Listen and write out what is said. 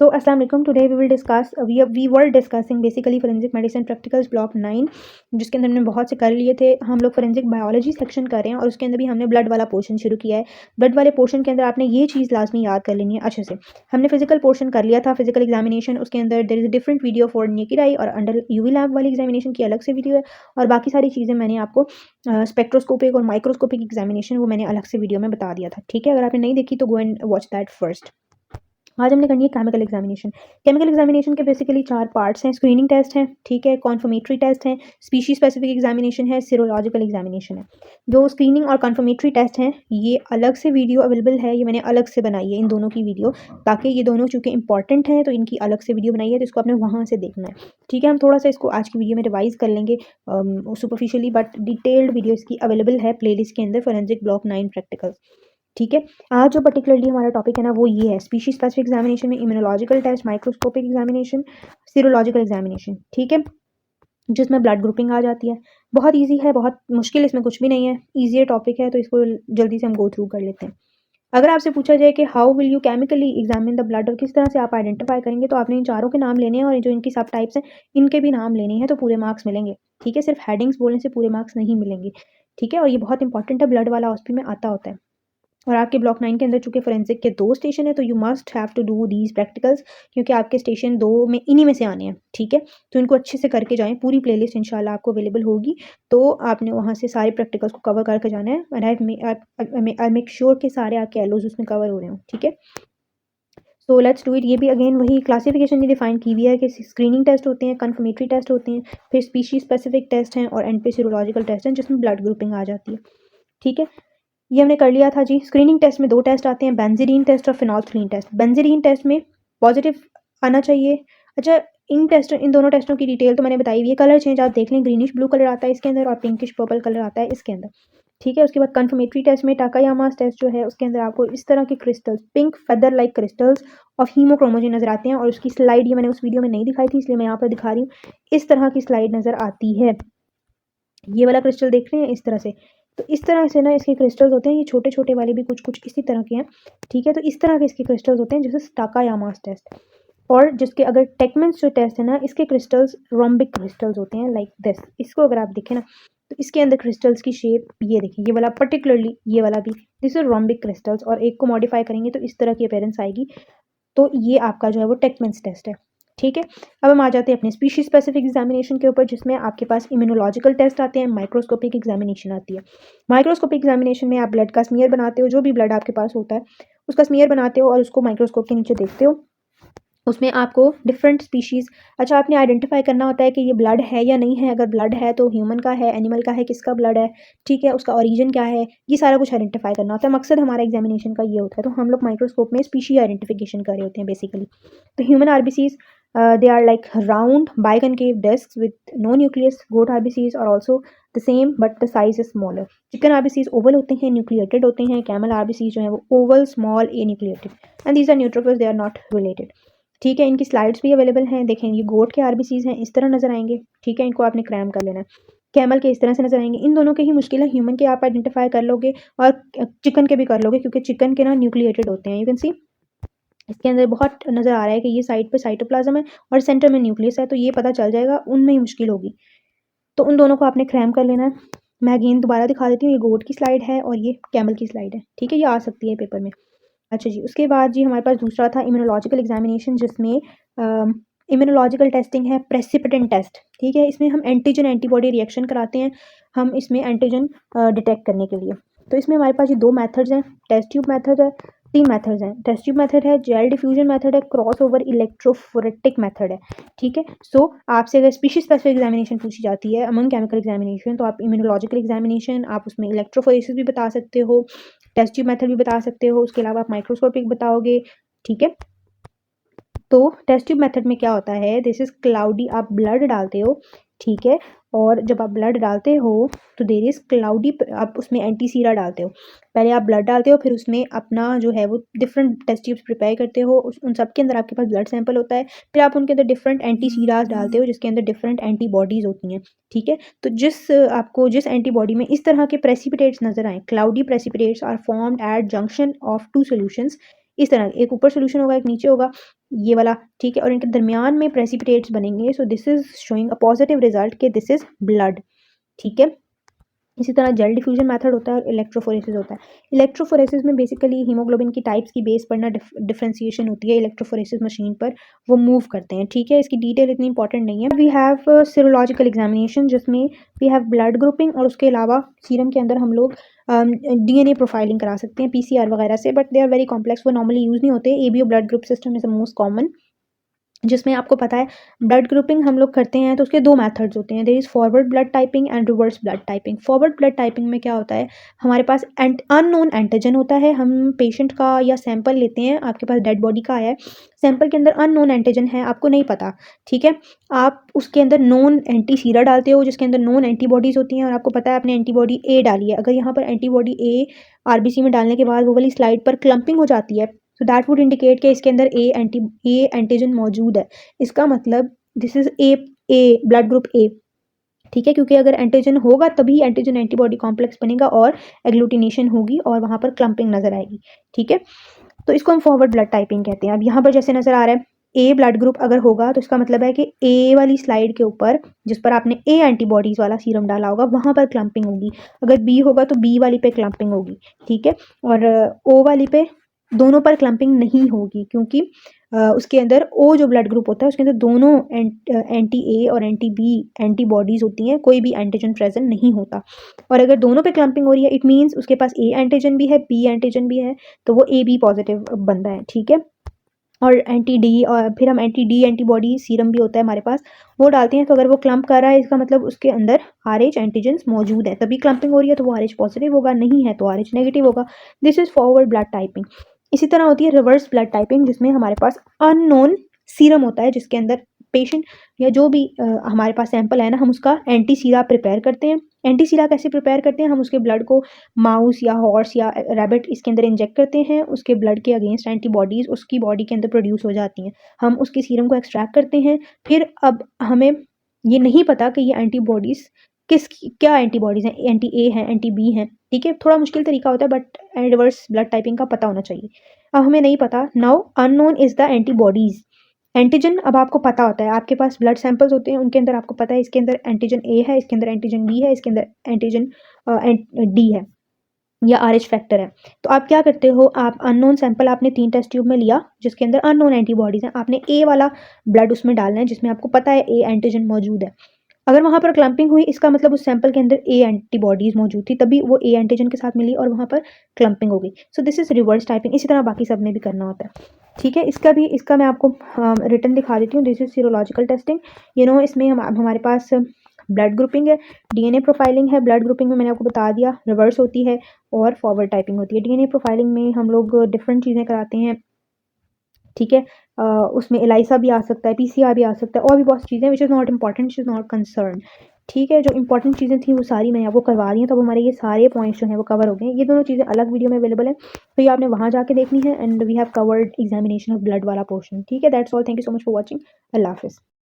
So अस्सलाम वालेकुम, today we will discuss we were discussing basically forensic medicine practicals block 9, जिसके अंदर हमने बहुत से कर लिए थे। हम लोग फोरेंसिक बायोलॉजी सेक्शन कर रहे हैं और उसके अंदर भी हमने ब्लड वाला पोर्शन शुरू किया है। ब्लड वाले पोर्शन के अंदर आपने ये चीज़ लाजमी याद कर लेनी है अच्छे से। हमने फिजिकल पोर्शन कर लिया था, फिजिकल एग्जामिनेशन, उसके अंदर there is a different video for naked eye और अंडर यूवी लैब वाली एग्जामिनेशन की अलग से वीडियो है, और बाकी सारी चीज़ें मैंने आपको स्पेक्ट्रोस्कोपिक और माइक्रोस्कोपिक एग्जामिनेशन वो मैंने अलग से वीडियो में बता दिया था। ठीक है, अगर आपने नहीं देखी तो go and watch that first. आज हमने करनी है केमिकल एग्जामिनेशन। केमिकल एग्जामिनेशन के बेसिकली 4 पार्ट्स हैं। स्क्रीनिंग टेस्ट है, ठीक है, कॉन्फर्मेटरी टेस्ट है, स्पीशीज स्पेसिफिक एग्जामिनेशन है, सीरोलॉजिकल एग्जामिनेशन है। जो स्क्रीनिंग और कॉन्फर्मेटरी टेस्ट हैं, ये अलग से वीडियो अवेलेबल है, ये मैंने अलग से बनाई है इन दोनों की वीडियो, ताकि ये दोनों चूँकि इंपॉर्टेंट हैं तो इनकी अलग से वीडियो बनाई है, तो इसको आपने वहाँ से देखना है। ठीक है, हम थोड़ा सा इसको आज की वीडियो में रिवाइज़ कर लेंगे सुपरफिशियली, बट डिटेल्ड वीडियो इसकी अवेलेबल है प्लेलिस्ट के अंदर, फोरेंसिक ब्लॉक 9 प्रैक्टिकल्स। ठीक है, आज जो पर्टिकुलरली हमारा टॉपिक है ना वो ये है स्पीशीज स्पेसिफिक एग्जामिनेशन में immunological test, microscopic examination, serological examination. ठीक है, जिसमें ब्लड ग्रुपिंग आ जाती है। बहुत इजी है, बहुत मुश्किल इसमें कुछ भी नहीं है, ईजी टॉपिक है, तो इसको जल्दी से हम गो थ्रू कर लेते हैं। अगर आपसे पूछा जाए कि how will you chemically examine the blood, और किस तरह से आप आइडेंटिफाई करेंगे, तो आपने इन चारों के नाम लेने हैं और जो इनकी सब टाइप्स हैं इनके भी नाम लेने हैं, तो पूरे मार्क्स मिलेंगे। ठीक है, सिर्फ हेडिंग्स बोलने से पूरे मार्क्स नहीं मिलेंगे। ठीक है, और ये बहुत इंपॉर्टेंट है, ब्लड वाला ऑस्पी में आता होता है। और आपके ब्लॉक 9 के अंदर चूँकि फोरेंसिक के 2 स्टेशन है, तो you must have to do these practicals, क्योंकि आपके स्टेशन 2 में इन्हीं में से आने हैं। ठीक है, तो इनको अच्छे से करके जाएँ, पूरी प्लेलिस्ट इंशाल्लाह आपको अवेलेबल होगी, तो आपने वहाँ से सारे प्रैक्टिकल्स को कवर करके जाना है। एंड आई मेक श्योर कि सारे आपके एलओज उसमें कवर हो रहे हों। ठीक है, सो लेट्स डू इट। ये भी अगेन वही क्लासिफिकेशन ये डिफाइन की हुई है कि स्क्रीनिंग टेस्ट होते हैं, कन्फर्मेटरी टेस्ट होते हैं, फिर स्पीशीज स्पेसिफिक टेस्ट हैं, और एंड पे सीरोलॉजिकल टेस्ट हैं जिसमें ब्लड ग्रुपिंग आ जाती है। ठीक है, ये हमने कर लिया था जी। स्क्रीनिंग टेस्ट में 2 टेस्ट आते हैं, बेंजीडीन टेस्ट और फिनोल्फ्थलीन टेस्ट। बेंजीडीन टेस्ट में पॉजिटिव आना चाहिए। अच्छा, इन दोनों टेस्टों की डिटेल तो मैंने बताई हुई है। कलर चेंज आप देख लें, ग्रीनिश ब्लू कलर आता है इसके अंदर और पिंकिश पर्पल कलर आता है इसके अंदर। ठीक है, उसके बाद कन्फर्मेटरी टेस्ट में टाकायामास टेस्ट जो है उसके अंदर आपको इस तरह के crystals, pink feather like crystals of haemochromatosis नजर आते हैं, और उसकी स्लाइड ये मैंने उस वीडियो में नहीं दिखाई थी, इसलिए मैं यहाँ पर दिखा रही हूँ। इस तरह की स्लाइड नजर आती है। ये वाला क्रिस्टल देख रहे हैं इस तरह से, तो इस तरह से ना इसके क्रिस्टल्स होते हैं। ये छोटे छोटे वाले भी कुछ कुछ इसी तरह के हैं। ठीक है, तो इस तरह के इसके क्रिस्टल्स होते हैं, जैसे टाकायामास टेस्ट। और जिसके अगर टेकमेंस जो टेस्ट है ना, इसके क्रिस्टल्स रोम्बिक क्रिस्टल्स होते हैं, लाइक दिस। इसको अगर आप देखें ना, तो इसके अंदर क्रिस्टल्स की शेप ये देखिए, ये वाला पर्टिकुलरली, ये वाला भी, दिस इज रोम्बिक क्रिस्टल्स, और एक को मॉडिफाई करेंगे तो इस तरह की अपीयरेंस आएगी। तो ये आपका जो है वो टेकमेंस टेस्ट है। ठीक है, अब हम आ जाते हैं अपने स्पीशीज स्पेसिफिक एग्जामिनेशन के ऊपर, जिसमें आपके पास इम्यूनोलॉजिकल टेस्ट आते हैं, माइक्रोस्कोपिक एग्जामिनेशन आती है। माइक्रोस्कोपिक एग्जामिनेशन में आप ब्लड का स्मीयर बनाते हो, जो भी ब्लड आपके पास होता है उसका स्मीयर बनाते हो और उसको माइक्रोस्कोप के नीचे देखते हो। उसमें आपको डिफरेंट स्पीशीज़, अच्छा आपने आइडेंटिफाई करना होता है कि ये ब्लड है या नहीं है। अगर ब्लड है तो ह्यूमन का है, एनिमल का है, किसका ब्लड है, ठीक है, उसका ओरिजिन क्या है, ये सारा कुछ आइडेंटिफाई करना होता है। मकसद हमारा एग्जामिनेशन का ये होता है, तो हम लोग माइक्रोस्कोप में स्पीशी आइडेंटिफिकेशन कर रहे होते हैं बेसिकली। तो human RBCs, they are like round biconcave disc with no nucleus. Goat RBCs are also the same but the size is smaller. Chicken RBCs oval होते हैं, न्यूक्लिएटेड होते हैं। कैमल आरबीसीज जो है वो oval, small, a nucleated, and these are neutrophils, they are not related. ठीक है, इनकी स्लाइड्स भी अवेलेबल हैं, देखें ये गोट के आरबीसीज हैं, इस तरह नजर आएंगे। ठीक है, इनको आपने क्रैम कर लेना है। कैमल के इस तरह से नजर आएंगे। इन दोनों के ही मुश्किल है, ह्यूमन के आप आइडेंटिफाई कर लोगे और चिकन के भी कर लोगे, क्योंकि चिकन के ना न्यूक्लिएटेड होते हैं। यू कैन सी इसके अंदर बहुत नजर आ रहा है कि ये साइड पे साइटोप्लाज्म है और सेंटर में न्यूक्लियस है, तो ये पता चल जाएगा, उनमें ही मुश्किल होगी। तो उन दोनों को आपने क्रैम कर लेना है। मैं अगेन दोबारा दिखा देती हूँ, ये गोट की स्लाइड है और ये कैमल की स्लाइड है। ठीक है, ये आ सकती है पेपर में। अच्छा जी, उसके बाद जी हमारे पास दूसरा था इम्यूनोलॉजिकल एग्जामिनेशन, जिसमें इम्यूनोलॉजिकल टेस्टिंग है, प्रेसिपिटेंट टेस्ट। ठीक है, इसमें हम एंटीजन एंटीबॉडी रिएक्शन कराते हैं, हम इसमें एंटीजन डिटेक्ट करने के लिए। तो इसमें हमारे पास ये 2 मेथड्स हैं, टेस्ट ट्यूब मेथड है, 3 मेथड्स हैं। टेस्ट ट्यूब मेथड है, जेल डिफ्यूजन मेथड है, क्रॉस ओवर इलेक्ट्रोफोरेटिक मेथड है। ठीक है, सो आपसे अगर स्पीशीज स्पेसिफिक एग्जामिनेशन पूछी जाती है अमंग केमिकल एग्जामिनेशन, तो आप इम्यूनोलॉजिकल एग्जामिनेशन, आप उसमें इलेक्ट्रोफोरेसिस भी बता सकते हो, टेस्ट ट्यूब मेथड भी बता सकते हो, उसके अलावा आप माइक्रोस्कोपिक बताओगे। ठीक है, तो टेस्ट ट्यूब मेथड में क्या होता है, दिस इज क्लाउडी, आप ब्लड डालते हो। ठीक है, और जब आप ब्लड डालते हो तो देर इज क्लाउडी, आप उसमें एंटी सीरा डालते हो। पहले आप ब्लड डालते हो, फिर उसमें अपना जो है वो डिफरेंट टेस्ट ट्यूब्स प्रिपेयर करते हो, उन सब के अंदर आपके पास ब्लड सैंपल होता है, फिर आप उनके अंदर डिफरेंट एंटी सीराज डालते हो, जिसके अंदर डिफरेंट एंटीबॉडीज होती हैं। ठीक है, तो आपको जिस एंटीबॉडी में इस तरह के प्रेसिपिटेट्स नजर आए, cloudy precipitates are formed at junction of 2 solutions इस तरह एक ऊपर सोल्यूशन होगा, एक नीचे होगा, ये वाला, ठीक है, और इनके दरमियान में प्रेसिपिटेट्स बनेंगे। So this is showing a positive result कि दिस इज ब्लड, ठीक है। इसी तरह जेल डिफ्यूजन मेथड होता है और इलेक्ट्रोफोरेसिस होता है। इलेक्ट्रोफोरेसिस में बेसिकली हीमोग्लोबिन की टाइप्स की बेस पर ना डिफरेंशिएशन होती है इलेक्ट्रोफोरेसिस मशीन पर, वो मूव करते हैं, ठीक है। इसकी डिटेल इतनी इंपॉर्टेंट नहीं है। वी हैव सीरोलॉजिकल एग्जामिनेशन जिसमें वी हैव ब्लड ग्रुपिंग और उसके अलावा सीरम के अंदर हम लोग डीएनए प्रोफाइलिंग करा सकते हैं पीसीआर वगैरह से, but they are very complex, वो नॉर्मली यूज़ नहीं होते। ABO blood group system is the most common, जिसमें आपको पता है ब्लड ग्रुपिंग हम लोग करते हैं तो उसके दो मेथड्स होते हैं। There is forward blood typing and reverse blood typing. Forward blood typing में क्या होता है, हमारे पास अननोन एंटीजन होता है, हम पेशेंट का या सैंपल लेते हैं, आपके पास डेड बॉडी का आया है, सैंपल के अंदर अननोन एंटीजन है, आपको नहीं पता, ठीक है। आप उसके अंदर नोन एंटी सीरा डालते हो जिसके अंदर नोन एंटीबॉडीज़ होती हैं और आपको पता है आपने एंटीबॉडी ए डाली है। अगर यहाँ पर एंटीबॉडी ए आरबीसी में डालने के बाद वो वाली स्लाइड पर क्लम्पिंग हो जाती है, सो दैट वुड इंडिकेट कि इसके अंदर ए एंटीजन मौजूद है। इसका मतलब this is a blood group A, ठीक है, क्योंकि अगर एंटीजन होगा तभी एंटीजन एंटीबॉडी कॉम्प्लेक्स बनेगा और एग्लूटिनेशन होगी और वहां पर क्लम्पिंग नजर आएगी, ठीक है। तो इसको हम फॉरवर्ड ब्लड टाइपिंग कहते हैं। अब यहाँ पर जैसे नजर आ रहा है ए ब्लड ग्रुप अगर होगा तो इसका मतलब है कि ए वाली स्लाइड के ऊपर जिस पर आपने ए एंटीबॉडीज वाला सीरम डाला होगा वहां पर क्लम्पिंग होगी। अगर बी होगा तो बी वाली पे क्लम्पिंग होगी, ठीक है। और ओ वाली पे दोनों पर क्लम्पिंग नहीं होगी, क्योंकि उसके अंदर ओ जो ब्लड ग्रुप होता है उसके अंदर दोनों एंटी ए और एंटी बी एंटीबॉडीज होती हैं, कोई भी एंटीजन प्रेजेंट नहीं होता। और अगर दोनों पे क्लम्पिंग हो रही है इट मीन्स उसके पास ए एंटीजन भी है बी एंटीजन भी है, तो वो ए बी पॉजिटिव बंदा है, ठीक है। और एंटी डी, और फिर हम एंटी डी एंटीबॉडी सीरम भी होता है हमारे पास, वो डालते हैं। तो अगर वो क्लम्प कर रहा है इसका मतलब उसके अंदर आर एच एंटीजन्स मौजूद है, तभी क्लम्पिंग हो रही है, तो वो आर एच पॉजिटिव होगा, नहीं है तो आर एच नेगेटिव होगा। This is forward blood typing. इसी तरह होती है रिवर्स ब्लड टाइपिंग, जिसमें हमारे पास अननोन सीरम होता है जिसके अंदर पेशेंट या जो भी हमारे पास सैंपल है ना, हम उसका एंटी सीरा प्रिपेयर करते हैं। एंटी सीरा कैसे प्रिपेयर करते हैं, हम उसके ब्लड को माउस या हॉर्स या रैबिट इसके अंदर इंजेक्ट करते हैं, उसके ब्लड के अगेंस्ट एंटीबॉडीज़ उसकी बॉडी के अंदर प्रोड्यूस हो जाती हैं, हम उसके सीरम को एक्सट्रैक्ट करते हैं। फिर अब हमें ये नहीं पता कि ये एंटीबॉडीज़ किस क्या एंटीबॉडीज़ हैं, एंटी ए हैं एंटी बी हैं, ठीक है। थोड़ा मुश्किल तरीका होता है बट रिवर्स ब्लड टाइपिंग का पता होना चाहिए। अब हमें नहीं पता, now unknown is the antibodies. Antigen अब आपको पता होता है, आपके पास ब्लड सैंपल्स होते हैं उनके अंदर आपको पता है इसके अंदर एंटीजन ए है, इसके अंदर एंटीजन बी है, इसके अंदर एंटीजन डी है या आर एच फैक्टर है। तो आप क्या करते हो, आप अननोन सैंपल आपने 3 टेस्ट ट्यूब में लिया जिसके अंदर अननोन एंटीबॉडीज हैं, आपने ए वाला ब्लड उसमें डालना है जिसमें आपको पता है ए एंटीजन मौजूद है। अगर वहां पर क्लम्पिंग हुई इसका मतलब उस सैंपल के अंदर ए एंटीबॉडीज मौजूद थी, तभी वो ए एंटीजन के साथ मिली और वहां पर क्लम्पिंग हो गई। So this is reverse typing. इसी तरह बाकी सब में भी करना होता है, ठीक है। इसका मैं आपको रिटर्न दिखा देती हूँ। दिस इज सीरोलॉजिकल टेस्टिंग, इसमें हमारे पास ब्लड ग्रुपिंग है, डीएनए प्रोफाइलिंग है। ब्लड ग्रुपिंग में मैंने आपको बता दिया रिवर्स होती है और फॉरवर्ड टाइपिंग होती है। डीएनए प्रोफाइलिंग में हम लोग डिफरेंट चीज़ें कराते हैं, ठीक है। उसमें एलाइसा भी आ सकता है, पीसीआर भी आ सकता है, और भी बहुत चीज़ें which is not important, which is not concern, ठीक है। जो इंपॉर्टेंट चीज़ें थी वो सारी मैंने आपको करवा दी हैं, तो अब हमारे ये सारे पॉइंट्स जो हैं वो कवर हो गए हैं। ये दोनों चीज़ें अलग वीडियो में अवेलेबल है, तो ये आपने वहाँ जाके देखनी है। And we have covered examination of blood वाला पोर्शन, ठीक है। That's all, thank you so much for watching, अल्लाह हाफिज़।